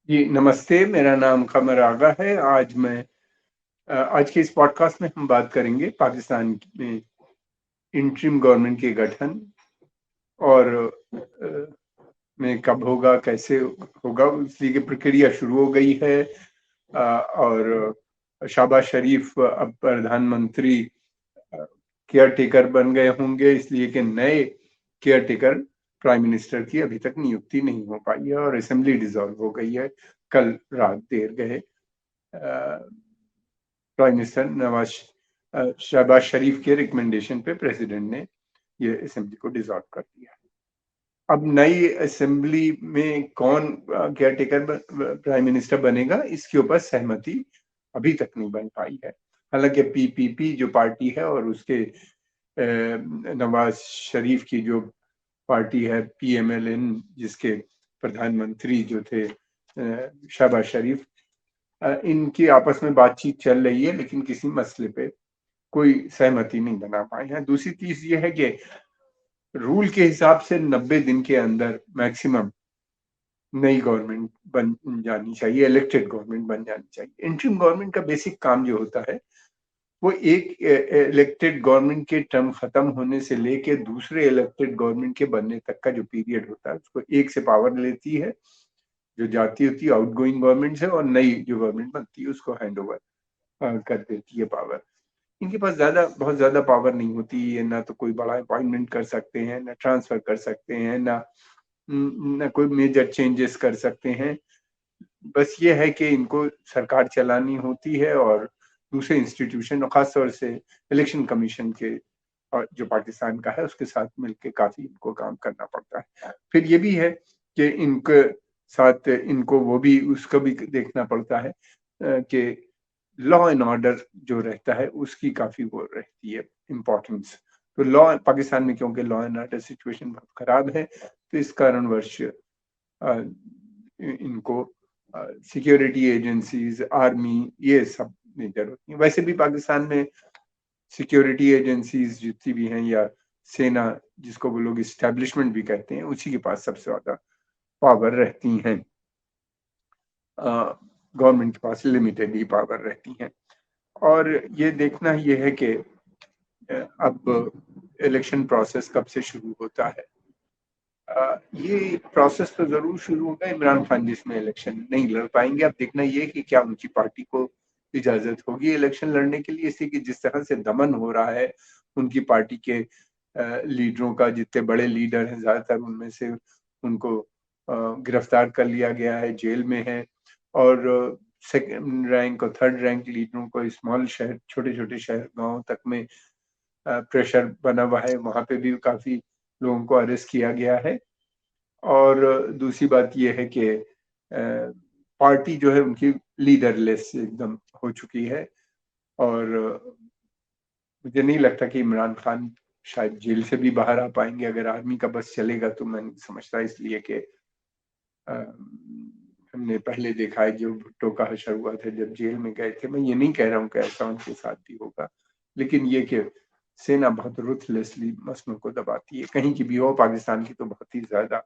जी, नमस्ते, मेरा नाम कमर आगा है। आज के इस पॉडकास्ट में हम बात करेंगे पाकिस्तान में इंटरिम गवर्नमेंट के गठन और में कब होगा, कैसे होगा, इसलिए की प्रक्रिया शुरू हो गई है। और शहबाज शरीफ अब प्रधानमंत्री केयर टेकर बन गए होंगे, इसलिए कि नए केयर टेकर प्राइम मिनिस्टर की अभी तक नियुक्ति नहीं हो पाई है और असेंबली डिसॉल्व हो गई है। कल रात देर गए प्राइम मिनिस्टर शहबाज शरीफ के रिकमेंडेशन पे प्रेसिडेंट ने ये असेंबली को डिसॉल्व कर दिया। अब नई असेंबली में कौन केयर टेकर प्राइम मिनिस्टर बनेगा, इसके ऊपर सहमति अभी तक नहीं बन पाई है। हालांकि पीपीपी जो पार्टी है और उसके नवाज शरीफ की जो पार्टी है पीएमएलएन, जिसके प्रधानमंत्री जो थे शहबाज शरीफ, इनकी आपस में बातचीत चल रही है, लेकिन किसी मसले पे कोई सहमति नहीं बना पाए हैं। दूसरी चीज ये है कि रूल के हिसाब से 90 दिन के अंदर मैक्सिमम नई गवर्नमेंट बन जानी चाहिए, इलेक्टेड गवर्नमेंट बन जानी चाहिए। इंटरिम गवर्नमेंट का बेसिक काम जो होता है वो एक इलेक्टेड गवर्नमेंट के टर्म खत्म होने से लेके दूसरे इलेक्टेड गवर्नमेंट के बनने तक का जो पीरियड होता है उसको एक से पावर लेती है, जो जाती होती है आउटगोइंग गवर्नमेंट से, और नई जो गवर्नमेंट बनती है उसको हैंड ओवर कर देती है पावर। इनके पास बहुत ज्यादा पावर नहीं होती है, ना तो कोई बड़ा अपॉइंटमेंट कर सकते हैं, ना ट्रांसफर कर सकते हैं, ना कोई मेजर चेंजेस कर सकते हैं। बस ये है कि इनको सरकार चलानी होती है और दूसरे इंस्टीट्यूशन और खासतौर से इलेक्शन कमीशन के और जो पाकिस्तान का है उसके साथ मिलकर काफी इनको काम करना पड़ता है। फिर ये भी है कि इनके साथ इनको वो भी उसका भी देखना पड़ता है कि लॉ एंड ऑर्डर जो रहता है उसकी काफी वो रहती है इम्पोर्टेंस। तो लॉ पाकिस्तान में क्योंकि लॉ एंड ऑर्डर सिचुएशन बहुत खराब है, तो इस कारणवश इनको सिक्योरिटी एजेंसीज, आर्मी, ये सब मेजर होती हैं। वैसे भी पाकिस्तान में सिक्योरिटी एजेंसीज जितनी भी हैं या सेना, जिसको वो लोग इस्टेब्लिशमेंट भी कहते हैं, उसी के पास सबसे ज्यादा पावर रहती हैं। गवर्नमेंट के पास लिमिटेड ही पावर रहती हैं। और ये देखना ये है कि अब इलेक्शन प्रोसेस कब से शुरू होता है। ये प्रोसेस तो जरूर शुरू होगा। इमरान खान जिसमें इलेक्शन नहीं लड़ पाएंगे, अब देखना ये कि क्या उनकी पार्टी को इजाजत होगी इलेक्शन लड़ने के लिए। इसी की जिस तरह से दमन हो रहा है उनकी पार्टी के लीडरों का, जितने बड़े लीडर हैं ज्यादातर उनमें से उनको गिरफ्तार कर लिया गया है, जेल में है। और सेकंड रैंक और थर्ड रैंक लीडरों को स्मॉल शहर, छोटे छोटे शहर, गांव तक में प्रेशर बना हुआ है, वहां पे भी काफी लोगों को अरेस्ट किया गया है। और दूसरी बात यह है कि पार्टी जो है उनकी लीडरलेस एकदम हो चुकी है। और मुझे नहीं लगता कि इमरान खान शायद जेल से भी बाहर आ पाएंगे। अगर आर्मी का बस चलेगा तो मैं नहीं समझता, इसलिए कि हमने पहले देखा है जो भुट्टो का हशर हुआ था जब जेल में गए थे। मैं ये नहीं कह रहा हूँ कि ऐसा उनके साथ भी होगा, लेकिन ये कि सेना बहुत रुथलेसली मसलों को दबाती है, कहीं की भी हो। पाकिस्तान की तो बहुत ही ज्यादा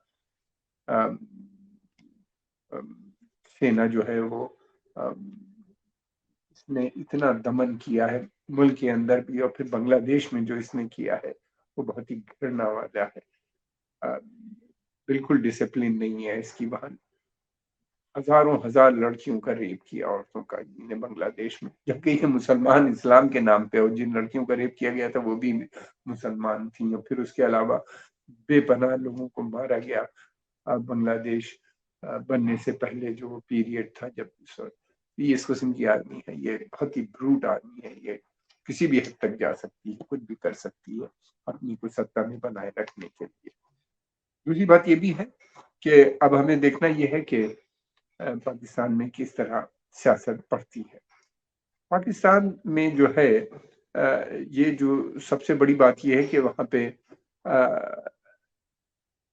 सेना जो है वो इसने इतना दमन किया है मुल्क के अंदर भी, और फिर बांग्लादेश में जो इसने किया है वो बहुत ही घृणा वाला है। बिल्कुल डिसिप्लिन नहीं है इसकी। वहां हजारों हजार लड़कियों का रेप किया, औरतों का, इन्होंने बांग्लादेश में, जबकि ये मुसलमान इस्लाम के नाम पे, और जिन लड़कियों का रेप किया गया था वो भी मुसलमान थी। और फिर उसके अलावा बेपनाह लोगों को मारा गया बांग्लादेश बनने से पहले जो पीरियड था जब ये इस किस्म की आर्मी है, ये बहुत ही ब्रूट आर्मी है। ये किसी भी हद तक जा सकती है, कुछ भी कर सकती है अपनी को सत्ता में बनाए रखने के लिए। दूसरी बात ये भी है कि अब हमें देखना यह है कि पाकिस्तान में किस तरह सियासत बढ़ती है। पाकिस्तान में जो है ये जो सबसे बड़ी बात यह है कि वहां पे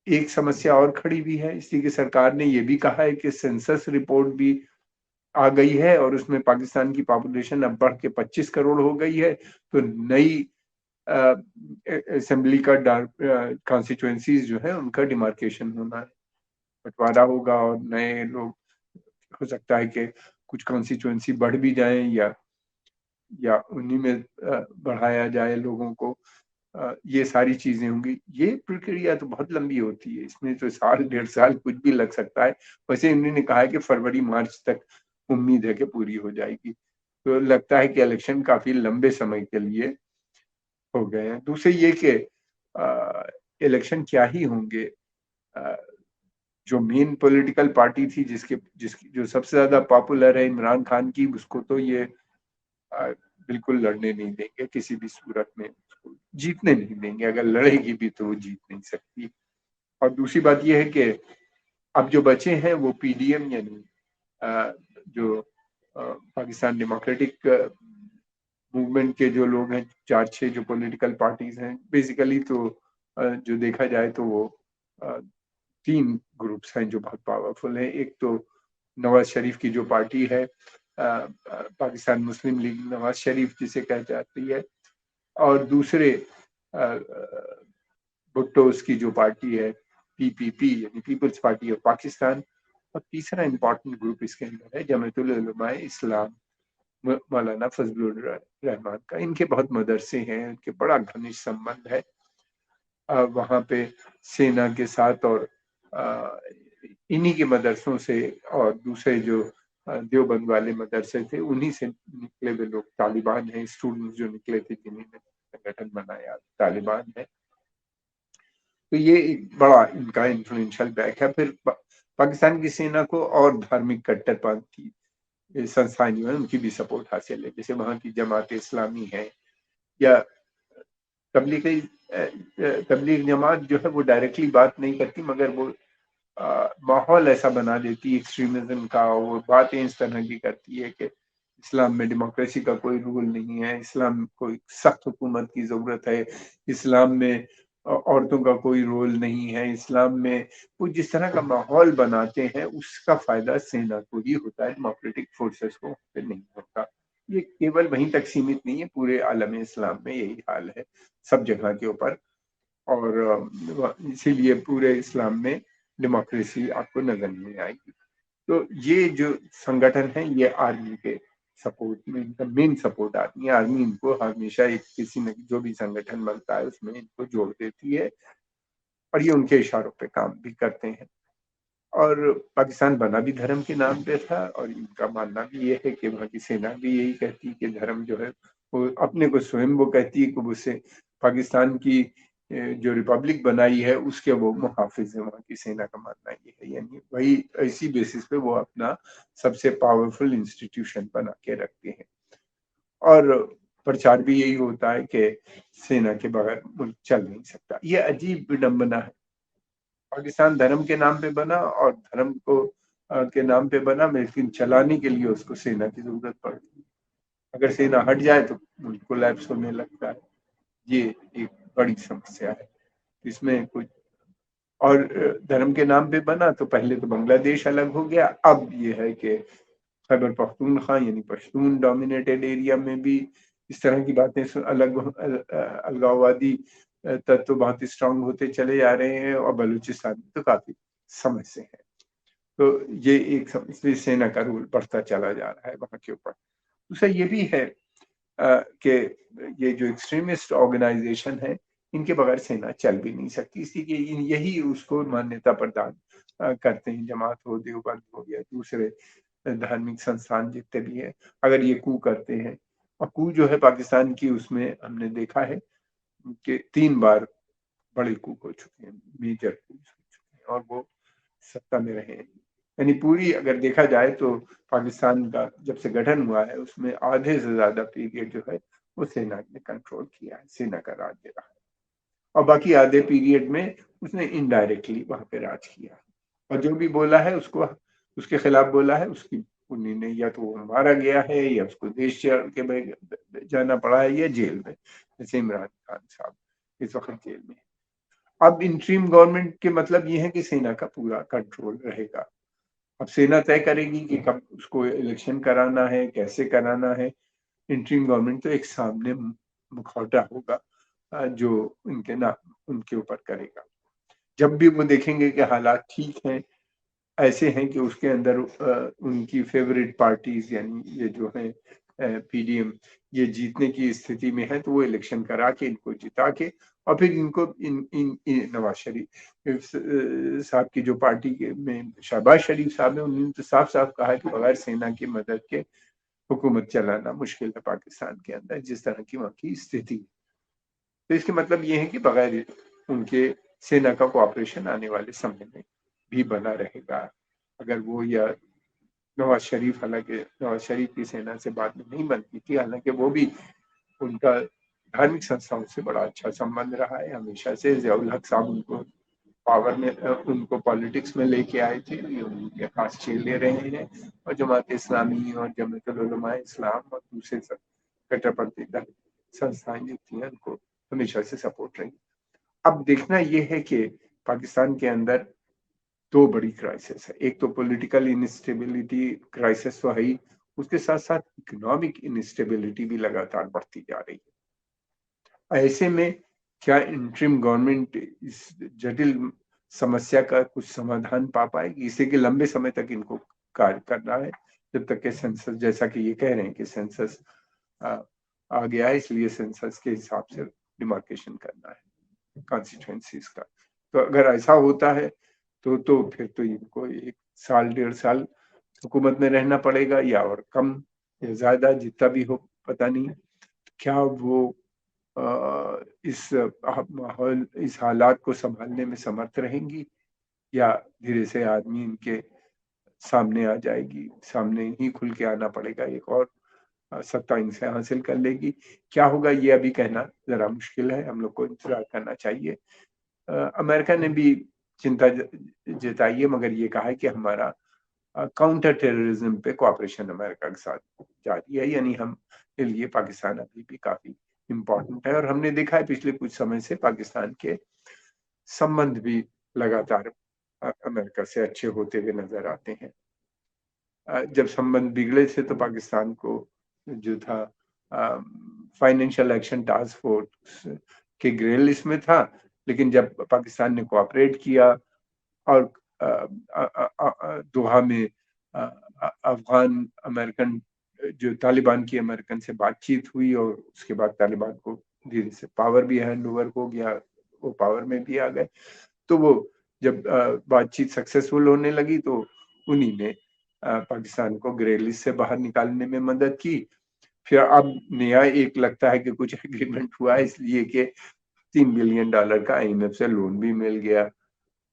एक समस्या और खड़ी हुई है, इसलिए कि सरकार ने यह भी कहा है कि सेंसस रिपोर्ट भी आ गई है और उसमें पाकिस्तान की पॉपुलेशन अब बढ़ के 25 करोड़ हो गई है। तो नई असेंबली का कॉन्स्टिट्यूएंसीज जो है उनका डिमार्केशन होना है, बंटवारा होगा और नए लोग हो सकता है कि कुछ कॉन्स्टिट्यूएंसी बढ़ भी जाए या उन्हीं में बढ़ाया जाए लोगों को। ये सारी चीजें होंगी। ये प्रक्रिया तो बहुत लंबी होती है, इसमें तो साल 1.5 साल कुछ भी लग सकता है। वैसे उन्होंने कहा है कि फरवरी मार्च तक उम्मीद है कि पूरी हो जाएगी। तो लगता है कि इलेक्शन काफी लंबे समय के लिए हो गए हैं। दूसरे ये कि इलेक्शन क्या ही होंगे, अ, जो मेन पॉलिटिकल पार्टी थी जिसकी जो सबसे ज्यादा पॉपुलर है इमरान खान की, उसको तो ये अ, बिल्कुल लड़ने नहीं देंगे किसी भी सूरत में, उसको जीतने नहीं देंगे। अगर लड़ेगी भी तो वो जीत नहीं सकती। और दूसरी बात ये है कि अब जो बचे हैं वो पीडीएम यानी जो पाकिस्तान डेमोक्रेटिक मूवमेंट के जो लोग हैं, 4-6 जो पॉलिटिकल पार्टीज हैं, बेसिकली तो जो देखा जाए तो वो अ, 3 ग्रुप्स हैं जो बहुत पावरफुल हैं। एक तो नवाज शरीफ की जो पार्टी है, पाकिस्तान मुस्लिम लीग नवाज शरीफ जिसे कह जाती है, और दूसरे भुट्टोस की जो पार्टी है पीपीपी यानी पीपल्स पार्टी ऑफ पाकिस्तान। और तीसरा इम्पोर्टेंट ग्रुप इसके अंदर है जमातुल उलमा इस्लाम, मौलाना फजलुर रहमान का। इनके बहुत मदरसे हैं, इनके बड़ा घनिष्ठ संबंध है वहाँ पे सेना के साथ। और इन्हीं के मदरसों से और दूसरे जो देवबंद वाले मदरसे थे उन्हीं से निकले हुए लोग तालिबान हैं। स्टूडेंट्स जो निकले थे जिन्होंने संगठन बनाया तालिबान है। तो ये एक बड़ा इनका इन्फ्लुएंशियल बैक है। फिर पाकिस्तान की सेना को और धार्मिक कट्टरपंथी संस्थाएं जो है उनकी भी सपोर्ट हासिल है, जैसे वहाँ की जमात इस्लामी है या तबलीग तबलीग जमात जो है वो डायरेक्टली बात नहीं करती, मगर वो माहौल ऐसा बना देती है एक्सट्रीमिज्म का। वो बातें इस तरह की करती है कि इस्लाम में डेमोक्रेसी का कोई रूल नहीं है, इस्लाम को एक सख्त हुकूमत की जरूरत है, इस्लाम में औरतों का कोई रोल नहीं है, इस्लाम में वो जिस तरह का माहौल बनाते हैं उसका फायदा सेना को ही होता है, डेमोक्रेटिक फोर्सेस को फिर नहीं होता। ये केवल वहीं तक सीमित नहीं है, पूरे आलम इस्लाम में यही हाल है सब जगह के ऊपर। और इसीलिए पूरे इस्लाम में डेमोक्रेसी आपको नजर नहीं आएगी। तो ये जो संगठन है ये आर्मी के सपोर्ट में, इनका मेन सपोर्ट आर्मी है। आर्मी इनको हमेशा एक किसी न जो भी संगठन बनता है उसमें इनको जोड़ देती है और ये उनके इशारों पे काम भी करते हैं। और पाकिस्तान बना भी धर्म के नाम पे था और इनका मानना भी ये है कि वहाँ की सेना भी यही कहती है कि धर्म जो है वो अपने को स्वयं वो कहती है कि उससे पाकिस्तान की जो रिपब्लिक बनाई है उसके वो मुहाफिज है। वहाँ की सेना का मानना ये है, यानी वही इसी बेसिस पे वो अपना सबसे पावरफुल इंस्टीट्यूशन बना के रखते हैं। और प्रचार भी यही होता है कि सेना के बगैर मुल्क चल नहीं सकता। ये अजीब विडंबना है। पाकिस्तान धर्म के नाम पे बना और धर्म को के नाम पे बना, लेकिन चलाने के लिए उसको सेना की जरूरत पड़ती है। अगर सेना हट जाए तो मुल्क कोलैप्स होने लगता है। ये एक बड़ी समस्या है इसमें कुछ। और धर्म के नाम पे बना तो पहले तो बांग्लादेश अलग हो गया, अब ये है कि खैबर पख्तूनख्वा यानी पश्तून डोमिनेटेड एरिया में भी इस तरह की बातें अलगाववादी तत्व बहुत स्ट्रांग होते चले जा रहे हैं और बलूचिस्तान में तो काफी समय से है। तो ये एक इसलिए सेना का रोल बढ़ता चला जा रहा है वहां के ऊपर। दूसरा ये भी है कि ये जो एक्सट्रीमिस्ट ऑर्गेनाइजेशन है इनके बगैर सेना चल भी नहीं सकती, इसलिए यही उसको मान्यता प्रदान करते हैं। जमात हो, देवबंद हो या दूसरे धार्मिक संस्थान जितने भी हैं, अगर ये कू करते हैं। और कू जो है पाकिस्तान की, उसमें हमने देखा है कि 3 बार बड़े कू हो चुके हैं, मेजर कू हो चुके हैं और वो सत्ता में रहे हैं। यानी पूरी अगर देखा जाए तो पाकिस्तान का जब से गठन हुआ है उसमें आधे से ज्यादा पीरियड जो है वो सेना ने कंट्रोल किया है, सेना का राज रहा है। और बाकी आधे पीरियड में उसने इनडायरेक्टली वहां पे राज किया और जो भी बोला है उसको उसके खिलाफ बोला है, उसकी उन्होंने या तो वो मारा गया है या उसको देश छोड़ के जाना पड़ा है या जेल में, जैसे इमरान खान साहब इस वक्त जेल में। अब इंटरिम गवर्नमेंट के मतलब ये है कि सेना का पूरा कंट्रोल रहेगा। अब सेना तय करेगी कि कब उसको इलेक्शन कराना है, कैसे कराना है। इंटरिम गवर्नमेंट तो एक सामने मुखौटा होगा जो उनके ऊपर करेगा। जब भी वो देखेंगे कि हालात ठीक हैं ऐसे हैं कि उसके अंदर उनकी फेवरेट पार्टीज यानी ये जो है पीडीएम, ये जीतने की स्थिति में है, तो वो इलेक्शन करा के इनको जिता के और फिर इनको इन नवाज शरीफ साहब की जो पार्टी के में शहबाज शरीफ साहब है, उन्होंने तो साफ साफ कहा है कि बगैर सेना की मदद के हुकूमत चलाना मुश्किल है पाकिस्तान के अंदर, जिस तरह की वहाँ की स्थिति। तो इसके मतलब ये है कि बगैर उनके सेना का कोऑपरेशन आने वाले समय में भी बना रहेगा। अगर वो या नवाज शरीफ, हालांकि नवाज शरीफ की सेना से बाद में नहीं बनती थी, हालांकि वो भी उनका धार्मिक संस्थाओं से बड़ा अच्छा संबंध रहा है हमेशा से। ज़ियाउल हक साहब उनको पावर में उनको पॉलिटिक्स में लेके आए थे, ये उनके खास चेले रहे हैं और जमात इस्लामी और जमीयतुल उलमा इस्लाम और दूसरे सब कट्टरपंथी संस्थाएं जो थी उनको हमेशा से सपोर्ट रही। अब देखना यह है कि पाकिस्तान के अंदर दो बड़ी क्राइसिस है। एक तो पॉलिटिकल इनस्टेबिलिटी क्राइसिस तो है ही, उसके साथ साथ इकोनॉमिक इनस्टेबिलिटी भी लगातार बढ़ती जा रही है। ऐसे में क्या इंटरिम गवर्नमेंट इस जटिल समस्या का कुछ समाधान पा पाएगी? इससे कि लंबे समय तक इनको कार्य करना है, जब तक कि सेंसस, जैसा कि ये कह रहे हैं कि सेंसस आ गया है, इसलिए सेंसस के हिसाब से डिमार्केशन करना है कॉन्स्टिट्यूएंसीज का। तो अगर ऐसा होता है तो फिर तो इनको 1 साल 1.5 साल हुकूमत में रहना पड़ेगा, या और कम या ज्यादा, जितना भी हो पता नहीं। क्या वो इस माहौल, इस हालात को संभालने में समर्थ रहेंगी, या धीरे से आदमी इनके सामने आ जाएगी, सामने ही खुल के आना पड़ेगा, एक और सत्ता इनसे हासिल कर लेगी? क्या होगा ये अभी कहना जरा मुश्किल है, हम लोग को इंतजार करना चाहिए। अमेरिका ने भी चिंता जताई है, मगर ये कहा है कि हमारा काउंटर टेररिज्म पे कोऑपरेशन अमेरिका के साथ जारी है, यानी हम के लिए पाकिस्तान अभी भी काफी इम्पोर्टेंट है। और हमने देखा है पिछले कुछ समय से पाकिस्तान के संबंध भी लगातार अमेरिका से अच्छे होते हुए नजर आते हैं। जब संबंध बिगड़े थे तो पाकिस्तान को जो था फाइनेंशियल एक्शन टास्क फोर्स के ग्रे लिस्ट में था, लेकिन जब पाकिस्तान ने कोऑपरेट किया और दोहा में अफगान अमेरिकन जो तालिबान की अमेरिकन से बातचीत हुई और उसके बाद तालिबान को धीरे से पावर भी हैंड ओवर हो गया, वो पावर में भी आ गए। तो वो जब बातचीत सक्सेसफुल होने लगी तो उन्हीं ने पाकिस्तान को ग्रे लिस्ट से बाहर निकालने में मदद की। फिर अब नया एक लगता है कि कुछ एग्रीमेंट हुआ है, इसलिए कि $3 बिलियन का आईएमएफ से लोन भी मिल गया।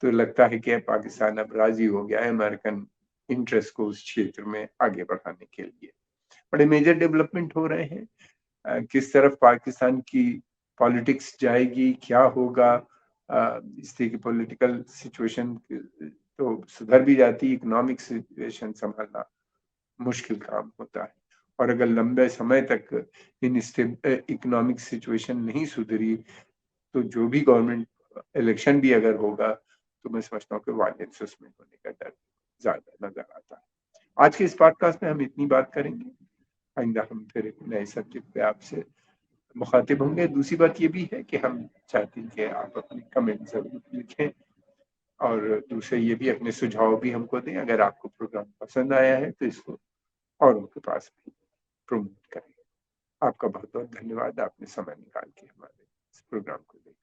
तो लगता है कि पाकिस्तान अब राजी हो गया है अमेरिकन इंटरेस्ट को उस क्षेत्र में आगे बढ़ाने के लिए। बड़े मेजर डेवलपमेंट हो रहे हैं। किस तरफ पाकिस्तान की पॉलिटिक्स जाएगी, क्या होगा, इस तरह की पॉलिटिकल सिचुएशन तो सुधर भी जाती, इकोनॉमिक सिचुएशन संभालना मुश्किल काम होता है। और अगर लंबे समय तक इकोनॉमिक सिचुएशन नहीं सुधरी तो जो भी गवर्नमेंट इलेक्शन भी अगर होगा तो मैं समझता हूँ कि वायलेंस उसमें होने का डर ज्यादा नजर आता है। आज के इस पॉडकास्ट में हम इतनी बात करेंगे, आइंदा हम फिर एक नए सब्जेक्ट पे आपसे मुखातिब होंगे। दूसरी बात ये भी है कि हम चाहते हैं कि आप अपने कमेंट जरूर लिखें, और दूसरे ये भी अपने सुझाव भी हमको दें। अगर आपको प्रोग्राम पसंद आया है तो इसको औरों के पास भी प्रमोट करें। आपका बहुत बहुत धन्यवाद, आपने समय निकाल के हमारे इस प्रोग्राम को देखा।